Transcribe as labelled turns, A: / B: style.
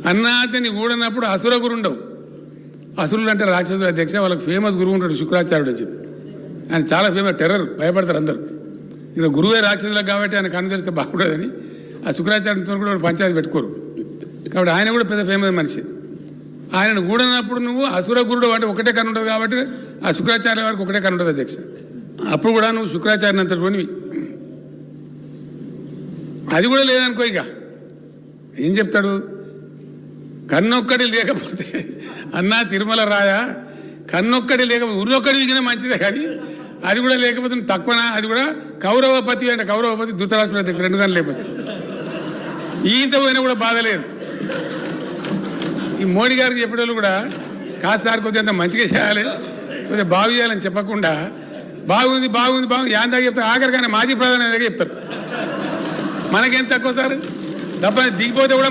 A: అన్నాతని కూడనప్పుడు అసుర గురు ఉండవు. అసురులు అంటే రాక్షసుల అధ్యక్ష, వాళ్ళకి ఫేమస్ గురువు ఉంటాడు శుక్రాచార్యుడు అని చెప్పి. ఆయన చాలా ఫేమస్, టెర్రర్, భయపడతారు అందరు. ఇక్కడ గురువే రాక్షసులకు కాబట్టి ఆయన కన్ను తెరిస్తే బాగుండదని ఆ శుక్రాచార్యునితో కూడా పంచాయతీ పెట్టుకోరు. కాబట్టి ఆయన కూడా పెద్ద ఫేమస్ మనిషి. ఆయనను కూడనప్పుడు నువ్వు అసుర గురుడు అంటే ఒకటే కన్ను ఉంటుంది కాబట్టి ఆ శుక్రాచార్య వారికి ఒకటే కన్ను ఉంటుంది అధ్యక్ష. అప్పుడు కూడా నువ్వు శుక్రాచార్యని అంతటివి అది కూడా లేదనుకో, ఇక ఏం చెప్తాడు? కన్నొక్కడి లేకపోతే అన్నా తిరుమల రాయ, కన్నొక్కడి లేకపోతే ఉర్రొక్కడి దిగినా మంచిదే, కానీ అది కూడా లేకపోతే తక్కువనా? అది కూడా కౌరవపతి అంటే కౌరవపతి ధృతరాష్ట్రుడు అధ్యక్షుడు, రెండు కానీ లేకపోతే ఈత పోయినా కూడా బాధ లేదు. ఈ మోడీ గారికి చెప్పేవాళ్ళు కూడా కాసారి కొద్దిగా అంత మంచిగా చేయాలి, కొద్దిగా బాగు చేయాలని చెప్పకుండా బాగుంది బాగుంది బాగుంది యాందాక చెప్తారు. ఆఖరికైనా మాజీ ప్రధాని చెప్తారు. మనకేం తక్కువ సార్? డబ్బా దిగిపోతే కూడా